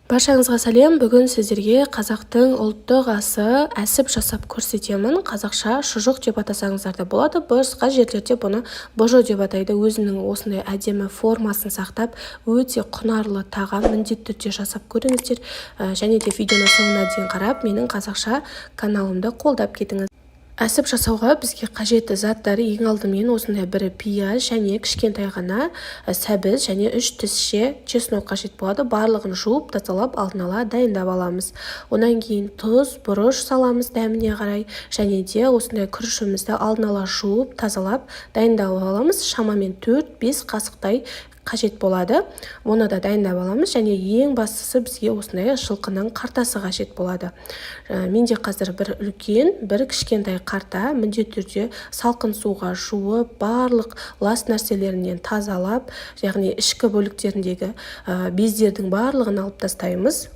Баршаңызға сәлем. Бүгін сіздерге қазақтың ұлттық асы әсіп жасап көрсетемін. Қазақша шұжық деп атасаңыздар да болады. Басқа жерлерде бұны божо деп атайды. Өзінің осындай әдемі формасын сақтап, өте құнарлы тағам. Міндетті түрде жасап көріңіздер. Және де видеоны соңына дейін қарап, менің қазақша каналымды қолдап кетіңіз. Әсіп жасауға бізге қажетті заттар ең алдымен осындай бірі пияз және кішкентай ғана сәбіз және 3 тісше чеснок қажет болады. Барлығын жуып, тазалап, алдын ала дайындап аламыз. Онан кейін тұз, бұрыш саламыз дәміне қарай. Және де осындай күрішімізді алдын ала жуып, тазалап, дайындап аламыз. Шамамен 4-5 қасықтай қажет болады. Оны да дайындап аламыз. Және ең бастысы бізге осындай жылқының қартасы қажет болады. Менде қазір бір үлкен, бір кішкентай қарта. Міндетті түрде салқын суға жуып, барлық лас нәрселерінен тазалап, яғни ішкі бөліктеріндегі бездердің барлығын алып тастаймыз.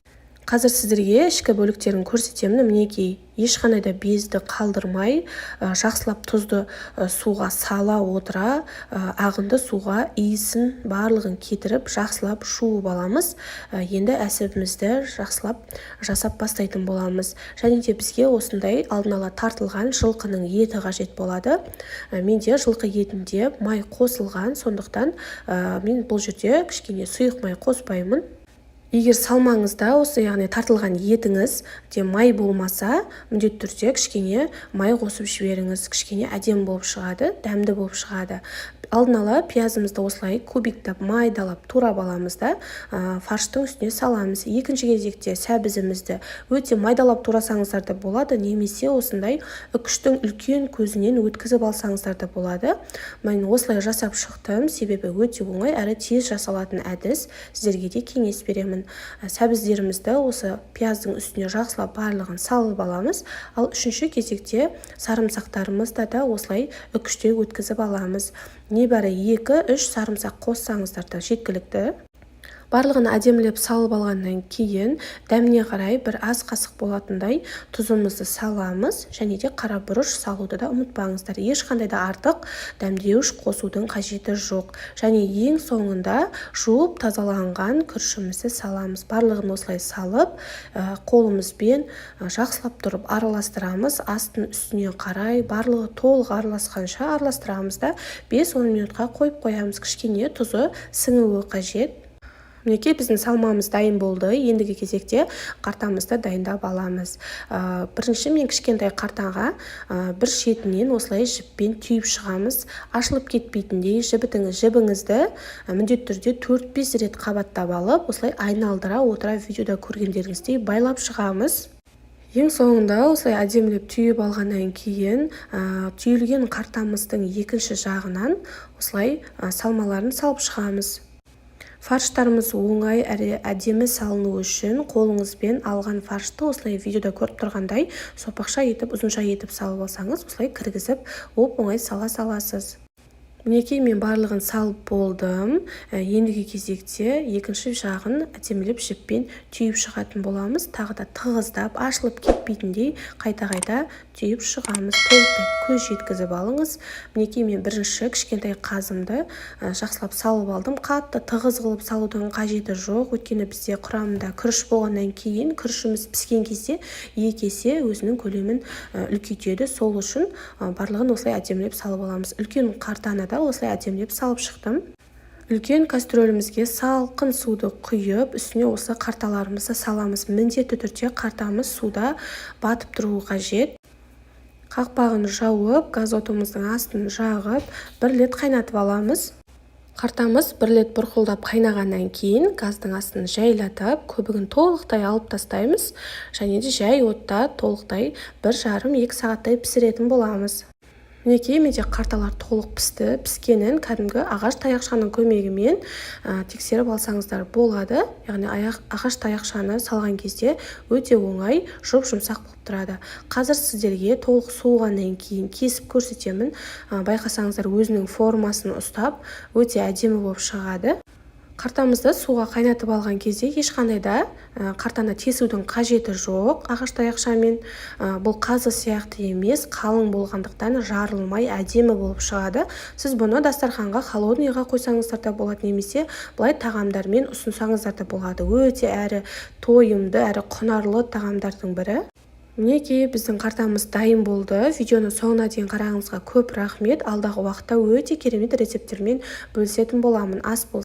Қазір сіздерге ішкі бөліктерін көрсетемін. Мінекей, ешқандай да безді қалдырмай, жақсылап тұзды суға сала отыра, ағынды суға иісін барлығын кетіріп, жақсылап жуып аламыз. Енді әсібімізді жақсылап жасап бастайтын боламыз. Және де бізге осындай алдын ала тартылған жылқының еті қажет болады. Менде жылқы етінде май қосылған, сондықтан мен бұл жерде кішкене сұйық май қоспаймын. Егер салмаңызда осы яғни тартылған етіңіз де май болмаса, міндетті түрде кішкене май қосып жіберіңіз. Кішкене әдемі болып шығады, дәмді болып шығады. Алдын ала пиязымызды осылай кубиктап, майдалап, турап аламыз да, фарштың үстіне саламыз. Екінші кезекте сәбізімізді өте майдалап турасаңыздар да болады, немесе осындай үкіштің үлкен көзінен өткізіп алсаңыздар да болады. Мен осылай жасап шықтым, себебі өте оңай әрі тез жасалатын әдіс. Сіздерге де кеңес беремін. Сәбіздерімізді осы пияздың үстіне жақсылап барлығын салып аламыз. Ал үшінші кезекте сарымсақтарымызды да осылай үкіште өткізіп аламыз. Небәрі 2-3 сарымсақ қоссаңыздар да жеткілікті. Барлығын әдемілеп салып алғаннан кейін дәміне қарай бір аз қасық болатындай тұзымызды саламыз. Және де қара бұрыш салуды да ұмытпаңыздар. Ешқандай да артық дәмдеуіш қосудың қажеті жоқ. Және ең соңында жуып тазаланған күрішімізді саламыз. Барлығын осылай салып, қолымызбен жақсылап тұрып араластырамыз. Астын үстіне қарай барлығы толық араласқанша араластырамыз да 5-10 минутқа қойып қоямыз. Кішкене тұзы сіңуі қажет. Мінекей біздің салмамыз дайын болды. Ендігі кезекте қартамызды дайындап аламыз. Бірінші мен кішкентай қартаға бір шетінен осылай жіппен түйіп шығамыз. Ашылып кетпейтіндей жібіңізді міндетті түрде 4-5 рет қабаттап алып, осылай айналдыра отыра видеода көргендеріңіздей байлап шығамыз. Ең соңында осылай әдемілеп түйіп алғаннан кейін түйілген қартамыздың екінші жағынан осылай салмаларын салып шығамыз. Фарштарымыз оңай әрі әдемі салыну үшін қолыңызбен алған фаршты осылай видеода көріп тұрғандай сопақша етіп, ұзынша етіп салып алсаңыз, осылай кіргізіп, оп-оңай сала саласыз. Мінекей мен барлығын салып болдым. Ендігі кезекте екінші жағын әдемілеп жіппен түйіп шығатын боламыз. Тағы да тығыздап, ашылып кетпейтіндей қайта-қайта түйіп шығамыз. Толықтай көз жеткізіп алыңыз. Мінекей мен бірінші кішкентай қазымды жақсылап салып алдым. Қатты тығыз қылып салудың қажеті жоқ. Өйткені бізде құрамында күріш болғаннан кейін күрішіміз піскен кезде 2 есе өзінің көлемін үлкейтеді. Сол үшін барлығын осылай әдемілеп салып аламыз. Үлкен қартаны осылай әдемілеп салып шықтым. Үлкен кастрөлімізге салқын суды құйып, үстіне осы қарталарымызды саламыз. Міндетті түрде қартамыз суда батып тұруы қажет. Қақпағын жауып, газ отымыздың астын жағып, 1 рет қайнатып аламыз. Қартамыз 1 рет бұрқылдап қайнағаннан кейін газдың астын жайлатып, көбігін толықтай алып тастаймыз. Және де жай отта толықтай 1,5-2 сағаттай пісіретін боламыз. Мінекей менде қарталар толық пісті. Піскенін кәдімгі ағаш таяқшаның көмегімен тексеріп алсаңыздар болады. Яғни ағаш таяқшаны салған кезде өте оңай, жұп-жұмсақ болып тұрады. Қазір сіздерге толық суығаннан кейін кесіп көрсетемін. Байқасаңыздар өзінің формасын ұстап, өте әдемі болып шығады. Қартамызды суға қайнатып алған кезде ешқандай да қартаны тесудің қажеті жоқ. Ағаш таяқшамен бұл қазы сияқты емес, қалың болғандықтан жарылмай әдемі болып шығады. Сіз бұны дастарханға холодныйға қойсаңыздар да болады, немесе былай тағамдармен ұсынсаңыздар да болады. Өте әрі тойымды, әрі құнарлы тағамдардың бірі. Мінекей біздің қартамыз дайын болды. Видеоны соңына дейін қарағыңызға көп рахмет. Алдағы уақытта өте керемет рецепттермен бөлісетін боламын. Ас болсын.